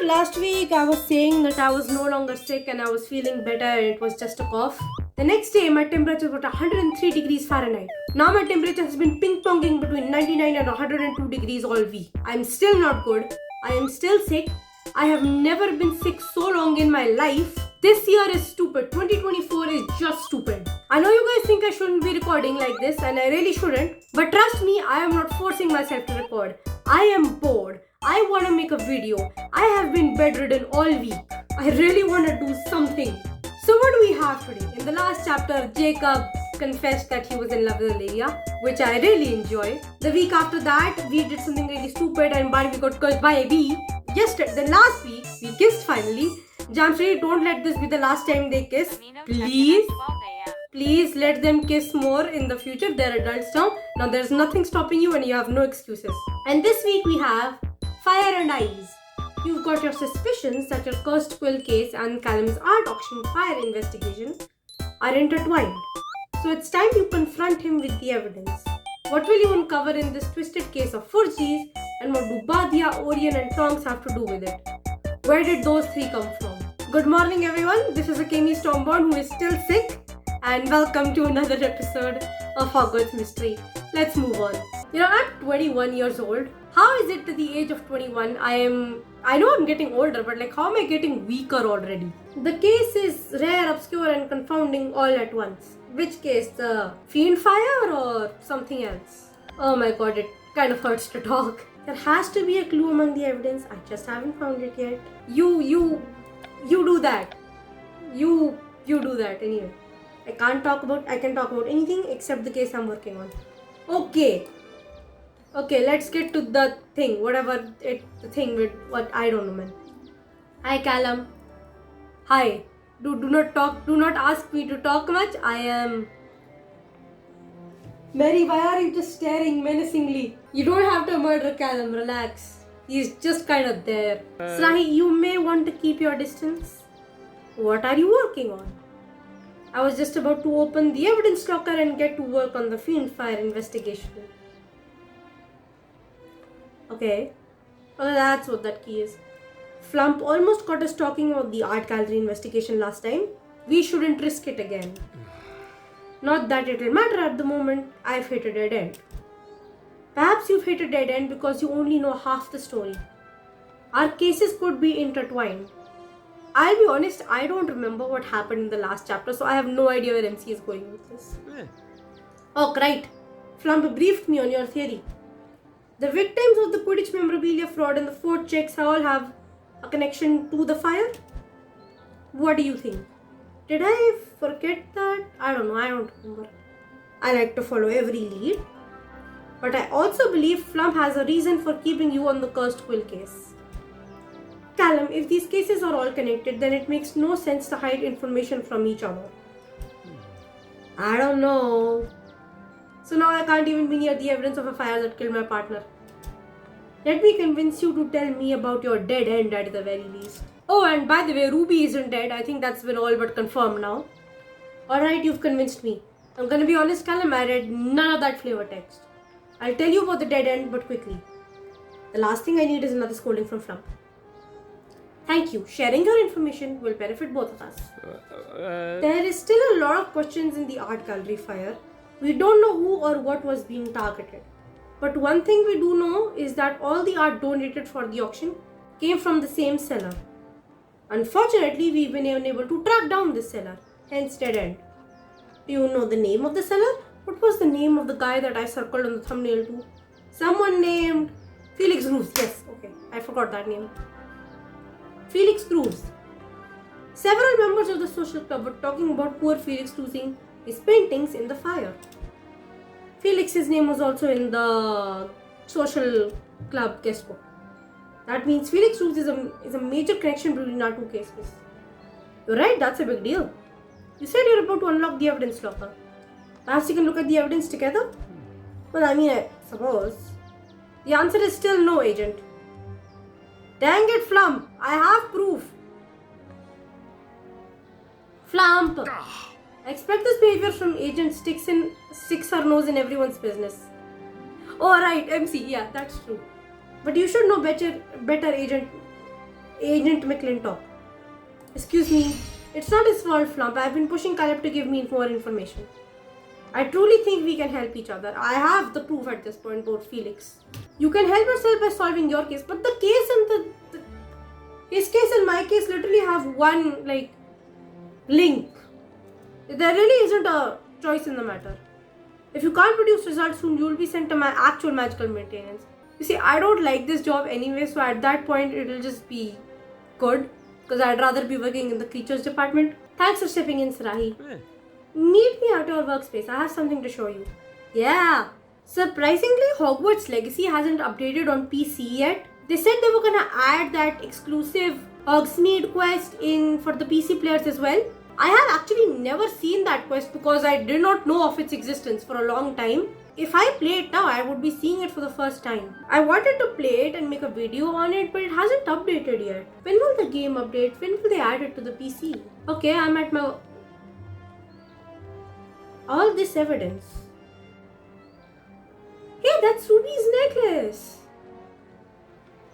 last week I was saying that I was no longer sick and I was feeling better and it was just a cough. The next day my temperature was 103 degrees Fahrenheit. Now my temperature has been ping-ponging between 99 and 102 degrees all week. I'm still not good. I am still sick. I have never been sick so long in my life. This year is stupid. 2024 is just stupid. I know you guys think I shouldn't be recording like this and I really shouldn't. But trust me, I am not forcing myself to record. I am bored. I want to make a video. I have been bedridden all week. I really want to do something. So what do we have today? In the last chapter, Jacob confessed that he was in love with Olivia, which I really enjoyed. The week after that, we did something really stupid and we got cursed by a bee. Then last week, we kissed finally. Jamshri, don't let this be the last time they kiss. Please. Please let them kiss more in the future. They're adults now. Now there's nothing stopping you and you have no excuses. And this week we have Fire and Ice. You've got your suspicions that your cursed quill case and Callum's art auction fire investigation are intertwined. So it's time you confront him with the evidence. What will you uncover in this twisted case of Furgies, and what do Badia, Orion and Tonks have to do with it? Where did those three come from? Good morning everyone, this is akemistormborn who is still sick, and welcome to another episode of Hogwarts Mystery. Let's move on. At 21 years old, how is it at the age of 21 I know I'm getting older, but how am I getting weaker already? The case is rare, obscure and confounding all at once. Which case? The fiend fire or something else? Oh my god, it kind of hurts to talk. There has to be a clue among the evidence. I just haven't found it yet. You do that. You do that anyway. I can talk about anything except the case I'm working on. Okay, let's get to the thing. The thing with what I don't know, man. Hi, Callum. Hi. Do not talk. Do not ask me to talk much. I am. Mary, why are you just staring menacingly? You don't have to murder Callum. Relax. He's just kind of there. Slahi, you may want to keep your distance. What are you working on? I was just about to open the evidence locker and get to work on the fiend fire investigation. Okay. Well, that's what that key is. Flump almost got us talking about the art gallery investigation last time. We shouldn't risk it again. Not that it'll matter at the moment. I've hit a dead end. Perhaps you've hit a dead end because you only know half the story. Our cases could be intertwined. I'll be honest, I don't remember what happened in the last chapter, so I have no idea where MC is going with this. Oh, right. Flump briefed me on your theory. The victims of the Quidditch memorabilia fraud and the fort checks all have a connection to the fire? What do you think? Did I forget that? I don't know, I don't remember. I like to follow every lead. But I also believe Flump has a reason for keeping you on the cursed quill case. Callum, if these cases are all connected, then it makes no sense to hide information from each other. I don't know. So now I can't even be near the evidence of a fire that killed my partner. Let me convince you to tell me about your dead end at the very least. Oh, and by the way, Ruby isn't dead. I think that's been all but confirmed now. Alright, you've convinced me. I'm gonna be honest, Callum, I read none of that flavor text. I'll tell you about the dead end, but quickly. The last thing I need is another scolding from Flump. Thank you. Sharing your information will benefit both of us. There is still a lot of questions in the art gallery fire. We don't know who or what was being targeted. But one thing we do know is that all the art donated for the auction came from the same seller. Unfortunately, we've been unable to track down this seller, hence dead end. Do you know the name of the seller? What was the name of the guy that I circled on the thumbnail too? Someone named Felix Cruz. Yes, okay, I forgot that name. Felix Cruz. Several members of the social club were talking about poor Felix losing his paintings in the fire. Felix's name was also in the social club guest book. That means Felix Cruz is a major connection between our two cases. You're right, that's a big deal. You said you're about to unlock the evidence locker. Perhaps you can look at the evidence together? Well, I suppose. The answer is still no, Agent. Dang it, Flump! I have proof! Flump! I expect this behavior from Agent sticks her nose in everyone's business. Oh right, MC, yeah, that's true. But you should know better, Agent Agent McClintock. Excuse me, it's not his fault, Flump. I've been pushing Callum to give me more information. I truly think we can help each other. I have the proof at this point, both Felix. You can help yourself by solving your case, but the case and his case and my case literally have one, link. There really isn't a choice in the matter. If you can't produce results soon, you will be sent to my actual magical maintenance. You see, I don't like this job anyway, so at that point, it'll just be good. Because I'd rather be working in the creatures department. Thanks for stepping in, Sarahi. Meet me at your workspace. I have something to show you. Yeah. Surprisingly, Hogwarts Legacy hasn't updated on PC yet. They said they were gonna add that exclusive Hogsmeade quest in for the PC players as well. I have actually never seen that quest because I did not know of its existence for a long time. If I play it now, I would be seeing it for the first time. I wanted to play it and make a video on it, but it hasn't updated yet. When will the game update? When will they add it to the PC? Okay, I'm at my... All this evidence. Hey, that's Ruby's necklace.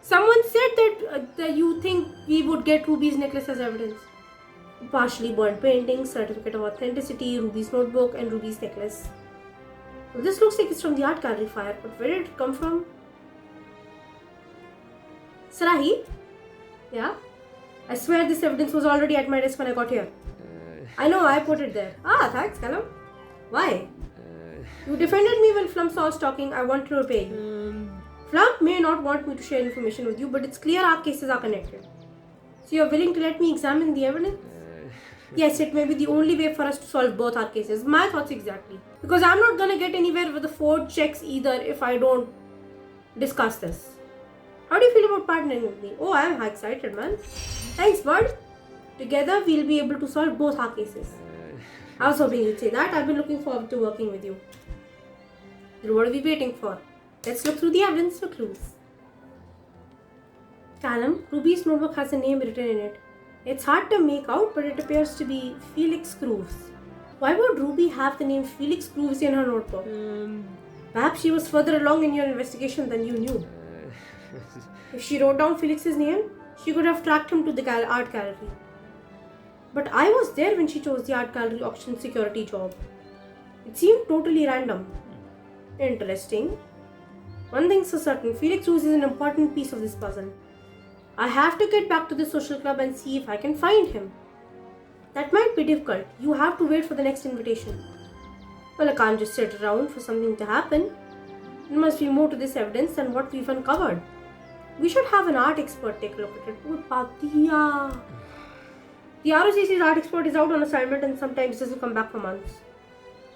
Someone said that you think we would get Ruby's necklace as evidence. Partially burnt painting, certificate of authenticity, Ruby's notebook, and Ruby's necklace. Well, this looks like it's from the art gallery fire, but where did it come from? Sarahi? Yeah? I swear this evidence was already at my desk when I got here. I know, I put it there. Ah, thanks, Callum. Why? You defended me when Flump saw us talking. I want to repay you. Flump may not want me to share information with you, but it's clear our cases are connected. So you're willing to let me examine the evidence? Yes, it may be the only way for us to solve both our cases. My thoughts exactly. Because I'm not gonna get anywhere with the forged checks either if I don't discuss this. How do you feel about partnering with me? Oh, I'm excited, man. Thanks, bud. Together, we'll be able to solve both our cases. I was hoping you'd say that. I've been looking forward to working with you. Then what are we waiting for? Let's look through the evidence for clues. Callum, Ruby's notebook has a name written in it. It's hard to make out, but it appears to be Felix Grooves. Why would Ruby have the name Felix Grooves in her notebook? Perhaps she was further along in your investigation than you knew. If she wrote down Felix's name, she could have tracked him to the art gallery. But I was there when she chose the art gallery auction security job. It seemed totally random. Interesting. One thing's for certain, Felix Grooves is an important piece of this puzzle. I have to get back to the social club and see if I can find him. That might be difficult. You have to wait for the next invitation. Well, I can't just sit around for something to happen. There must be more to this evidence than what we've uncovered. We should have an art expert take a look at it. Oh, Patiya. The ROCC's art expert is out on assignment and sometimes doesn't come back for months.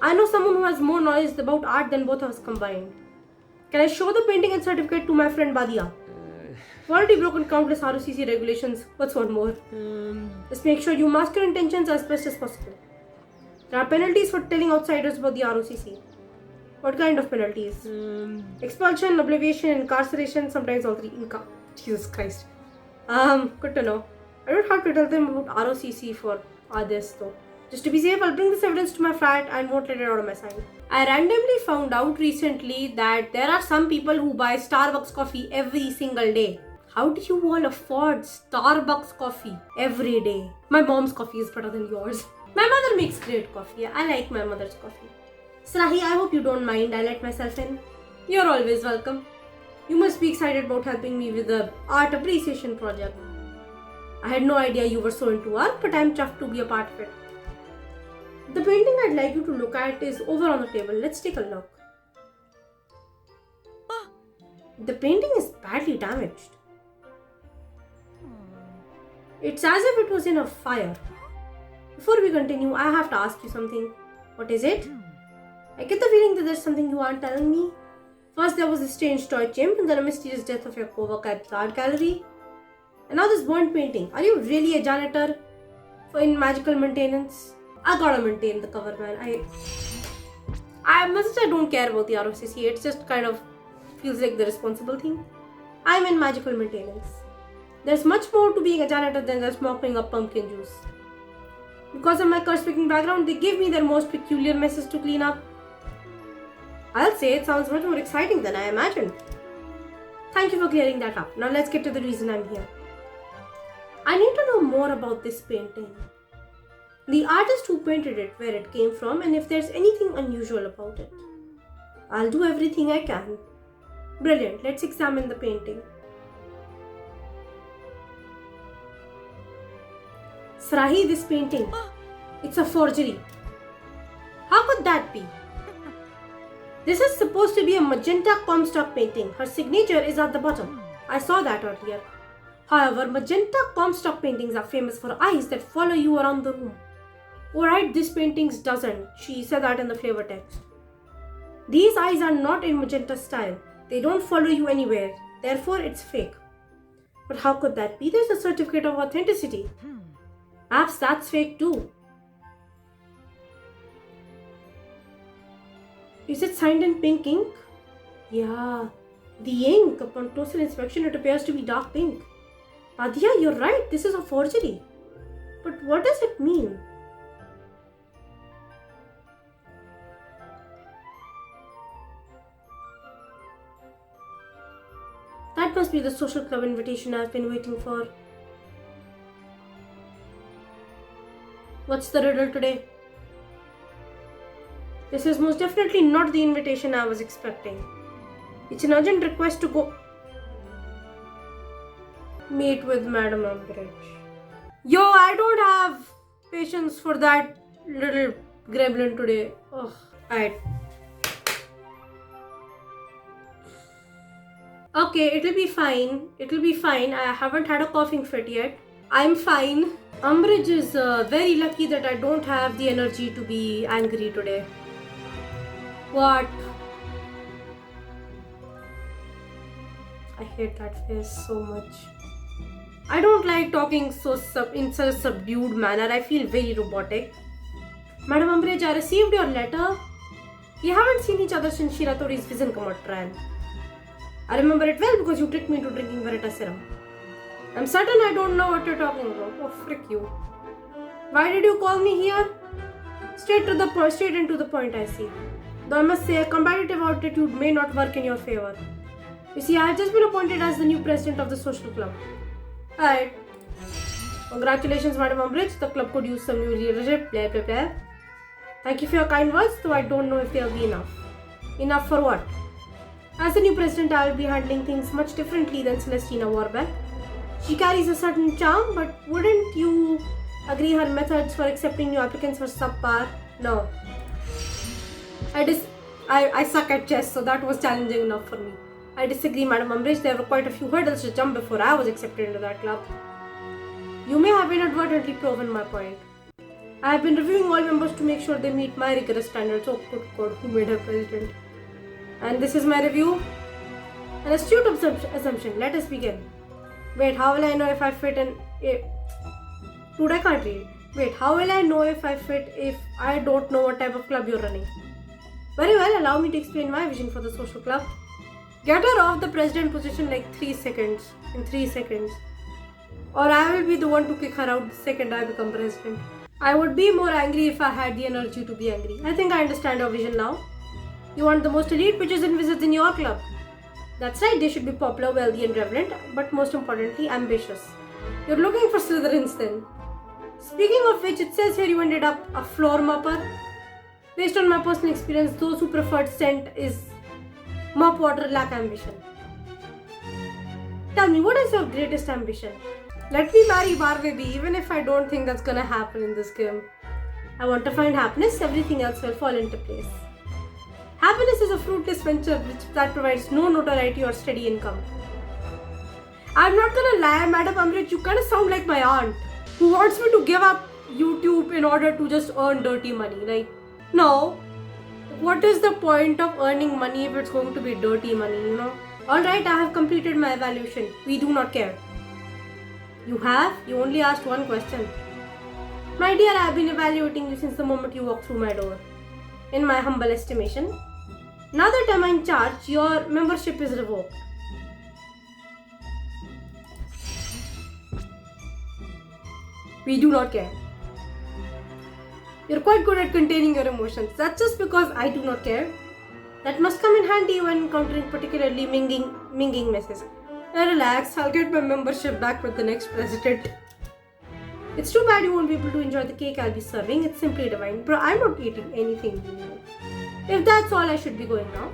I know someone who has more knowledge about art than both of us combined. Can I show the painting and certificate to my friend Badia? I've already broken countless ROCC regulations. What's one more? Just make sure you mask your intentions as best as possible. There are penalties for telling outsiders about the ROCC. What kind of penalties? Expulsion, obliviation, incarceration, sometimes all three. Jesus Christ. Good to know. I don't have to tell them about ROCC for this though. Just to be safe, I'll bring this evidence to my flat and won't let it out of my sight. I randomly found out recently that there are some people who buy Starbucks coffee every single day. How do you all afford Starbucks coffee every day? My mom's coffee is better than yours. My mother makes great coffee. I like my mother's coffee. Sarahi, I hope you don't mind I let myself in. You're always welcome. You must be excited about helping me with the art appreciation project. I had no idea you were so into art, but I'm chuffed to be a part of it. The painting I'd like you to look at is over on the table. Let's take a look. The painting is badly damaged. It's as if it was in a fire. Before we continue, I have to ask you something. What is it? I get the feeling that there's something you aren't telling me. First there was a strange toy chimp and then a mysterious death of your co-worker at the art gallery. And now this burnt painting. Are you really a janitor in magical maintenance? I gotta maintain the cover, man. I must say I don't care about the ROCC. It just kind of feels like the responsible thing. I'm in magical maintenance. There's much more to being a janitor than just mopping up pumpkin juice. Because of my curse-picking background, they give me their most peculiar messes to clean up. I'll say it sounds much more exciting than I imagined. Thank you for clearing that up. Now let's get to the reason I'm here. I need to know more about this painting. The artist who painted it, where it came from, and if there's anything unusual about it. I'll do everything I can. Brilliant, let's examine the painting. Srahi, this painting. It's a forgery. How could that be? This is supposed to be a magenta Comstock painting. Her signature is at the bottom. I saw that earlier. However, magenta Comstock paintings are famous for eyes that follow you around the room. Alright, this painting doesn't. She said that in the flavor text. These eyes are not in magenta style. They don't follow you anywhere. Therefore, it's fake. But how could that be? There's a certificate of authenticity. Perhaps that's fake too. Is it signed in pink ink? Yeah. The ink, upon closer inspection, it appears to be dark pink. Adhya, you're right. This is a forgery. But what does it mean? That must be the social club invitation I've been waiting for. What's the riddle today? This is most definitely not the invitation I was expecting. It's an urgent request to go meet with Madam Umbridge. Yo, I don't have patience for that little gremlin today. Ugh. Alright. Okay, it'll be fine. It'll be fine. I haven't had a coughing fit yet. I'm fine. Umbridge is very lucky that I don't have the energy to be angry today. What? I hate that face so much. I don't like talking in such a subdued manner. I feel very robotic. Madam Umbridge, I received your letter. We haven't seen each other since Shiratori's vision coma trial. I remember it well because you tricked me into drinking Veritas serum. I'm certain I don't know what you're talking about. Oh, frick you. Why did you call me here? Straight into the point, I see. Though I must say, a competitive attitude may not work in your favor. You see, I have just been appointed as the new president of the social club. Alright. Congratulations, Madam Umbridge. The club could use some new leadership. Blah, blah, blah. Thank you for your kind words, though I don't know if they'll be enough. Enough for what? As the new president, I will be handling things much differently than Celestina Warbeck. She carries a certain charm, but wouldn't you agree her methods for accepting new applicants were subpar? No. I suck at chess, so that was challenging enough for me. I disagree, Madam Umbridge. There were quite a few hurdles to jump before I was accepted into that club. You may have inadvertently proven my point. I have been reviewing all members to make sure they meet my rigorous standards. Oh, good God, who made her president? And this is my review. An astute assumption. Let us begin. Wait, how will I know if I fit in... Dude, I can't read. Wait, how will I know if I fit if I don't know what type of club you're running? Very well, allow me to explain my vision for the social club. Get her off the president position like 3 seconds. In 3 seconds. Or I will be the one to kick her out the second I become president. I would be more angry if I had the energy to be angry. I think I understand your vision now. You want the most elite witches and wizards in your club. That's right, they should be popular, wealthy and relevant, but most importantly, ambitious. You're looking for Slytherins then. Speaking of which, it says here you ended up a floor mopper. Based on my personal experience, those who preferred scent is mop water lack ambition. Tell me, what is your greatest ambition? Let me marry Barnaby, even if I don't think that's gonna happen in this game. I want to find happiness, everything else will fall into place. Happiness is a fruitless venture that provides no notoriety or steady income. I'm not gonna lie, Madam Umbridge, you kinda sound like my aunt, who wants me to give up YouTube in order to just earn dirty money. Like, no. What is the point of earning money if it's going to be dirty money, you know? Alright, I have completed my evaluation. We do not care. You have? You only asked one question. My dear, I have been evaluating you since the moment you walked through my door. In my humble estimation, now that I'm in charge, your membership is revoked. We do not care. You're quite good at containing your emotions. That's just because I do not care. That must come in handy when encountering particularly minging messes. Now relax, I'll get my membership back with the next president. It's too bad you won't be able to enjoy the cake I'll be serving. It's simply divine. Bro, I'm not eating anything new. If that's all, I should be going now.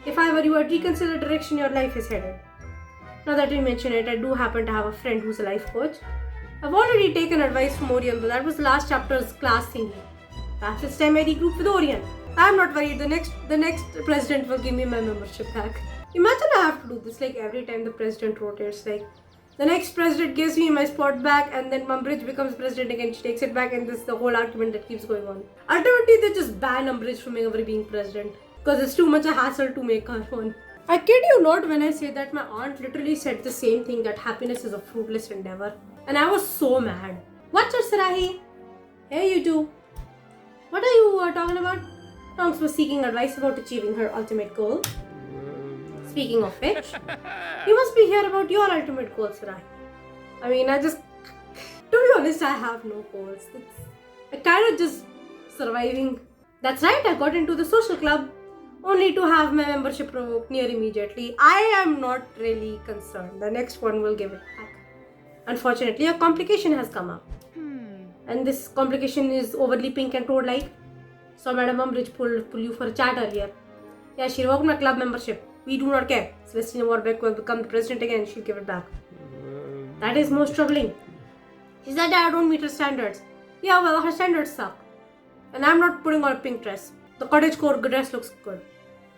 If I were you, I'd reconsider the direction your life is headed. Now that we mention it, I do happen to have a friend who's a life coach. I've already taken advice from Orion, but that was the last chapter's class thingy. Perhaps it's time I regroup with Orion. I'm not worried. The next president will give me my membership back. Imagine I have to do this like every time the president rotates. Like the next president gives me my spot back, and then Umbridge becomes president again. She takes it back, and this is the whole argument that keeps going on. Ultimately, they just ban Umbridge from ever being president because it's too much a hassle to make her one. I kid you not when I say that my aunt literally said the same thing, that happiness is a fruitless endeavor. And I was so mad. What's up, Sarahi? Hey, you two. What are you talking about? Tonks was seeking advice about achieving her ultimate goal. Speaking of which, you must be here about your ultimate goal, Sarahi. I mean, to be honest, I have no goals. I kind of just surviving. That's right, I got into the social club. Only to have my membership revoked near immediately. I am not really concerned. The next one will give it back. Unfortunately, a complication has come up. And this complication is overly pink and toad-like. So Madam Umbridge pull you for a chat earlier. Yeah, she revoked my club membership. We do not care. Celestina Warbeck will become the president again. She'll give it back. That is most troubling. She said that I don't meet her standards. Yeah, well, her standards suck. And I'm not putting on a pink dress. The cottagecore dress looks good.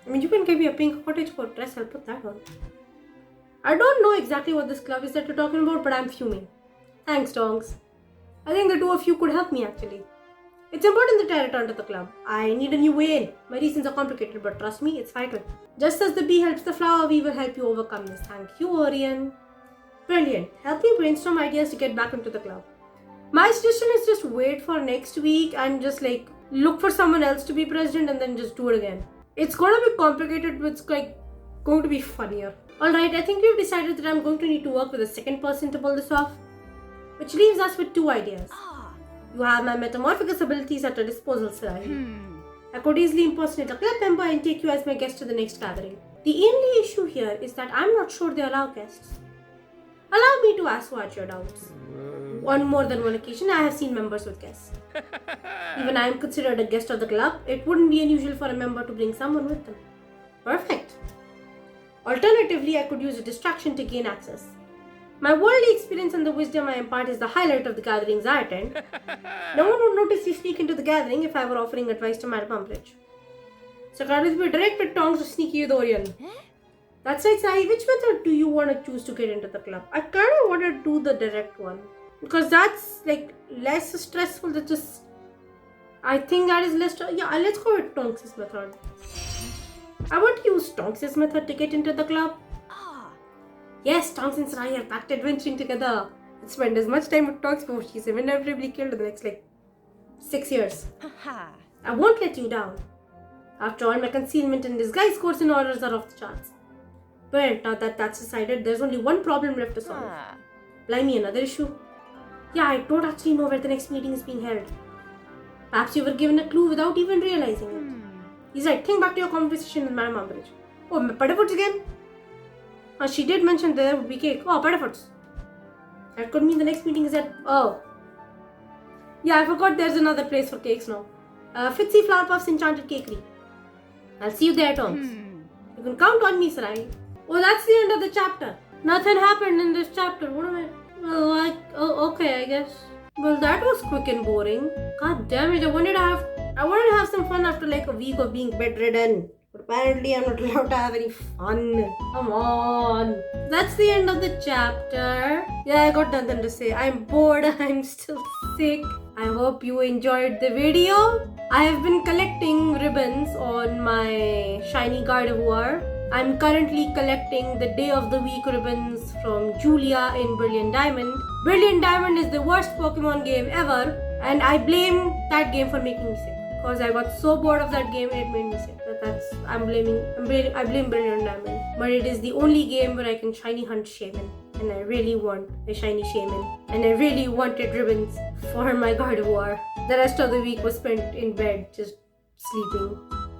I mean, you can give me a pink cottagecore dress. I'll put that on. I don't know exactly what this club is that you're talking about, but I'm fuming. Thanks, Tonks. I think the two of you could help me, actually. It's important that I return to the club. I need a new way in. My reasons are complicated, but trust me, it's vital. Just as the bee helps the flower, we will help you overcome this. Thank you, Orion. Brilliant. Help me brainstorm ideas to get back into the club. My suggestion is just wait for next week and just look for someone else to be president and then just do it again. It's going to be complicated, but it's going to be funnier. Alright, I think we've decided that I'm going to need to work with a second person to pull this off. Which leaves us with two ideas. You have my metamorphosis abilities at your disposal, Sarai. I could easily impersonate a club member and take you as my guest to the next gathering. The only issue here is that I'm not sure they allow guests. Allow me to assuage your doubts. On more than one occasion, I have seen members with guests. Even I am considered a guest of the club. It wouldn't be unusual for a member to bring someone with them. Perfect. Alternatively, I could use a distraction to gain access. My worldly experience and the wisdom I impart is the highlight of the gatherings I attend. No one would notice you sneak into the gathering if I were offering advice to Madam Umbridge. So can it be direct with Tongs or sneaky with Orion? That's right, Sai. Which method do you want to choose to get into the club? I kind of want to do the direct one. Because that's less stressful than just... I think that is less... Yeah, let's go with Tonks' method. I want to use Tonks' method to get into the club. Yes, Tonks and Sarai have packed adventuring together. Let's spend as much time with Tonks before she's inevitably killed in the next 6 years. I won't let you down. After all, my concealment and disguise course and orders are off the charts. But now that that's decided, there's only one problem left to solve. Blimey, another issue. Yeah, I don't actually know where the next meeting is being held. Perhaps you were given a clue without even realizing it. He's right, think back to your conversation with Madam Umbridge. Oh, Pudderfoots again? She did mention there would be cake. Oh, Pudderfoots. That could mean the next meeting is at... Oh. Yeah, I forgot there's another place for cakes now. Fitzy Flower Puff's Enchanted Cakery. I'll see you there, Tonks. You can count on me, Sarai. Oh, that's the end of the chapter. Nothing happened in this chapter. What am I... Well, okay, I guess. Well, that was quick and boring. God damn it, I wanted to have some fun after a week of being bedridden. But apparently I'm not allowed to have any fun. Come on. That's the end of the chapter. Yeah, I got nothing to say. I'm bored. I'm still sick. I hope you enjoyed the video. I have been collecting ribbons on my shiny Gardevoir. I'm currently collecting the Day of the Week ribbons from Julia in Brilliant Diamond. Brilliant Diamond is the worst Pokemon game ever, and I blame that game for making me sick. Because I got so bored of that game, it made me sick. I blame Brilliant Diamond. But it is the only game where I can shiny hunt Shaman. And I really want a shiny Shaman. And I really wanted ribbons for my Gardevoir. The rest of the week was spent in bed, just sleeping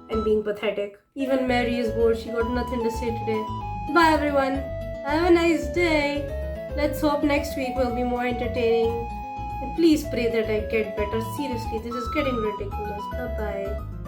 and being pathetic. Even Mary is bored. She got nothing to say today. Bye everyone. Have a nice day. Let's hope next week will be more entertaining. And please pray that I get better. Seriously, this is getting ridiculous. Bye bye.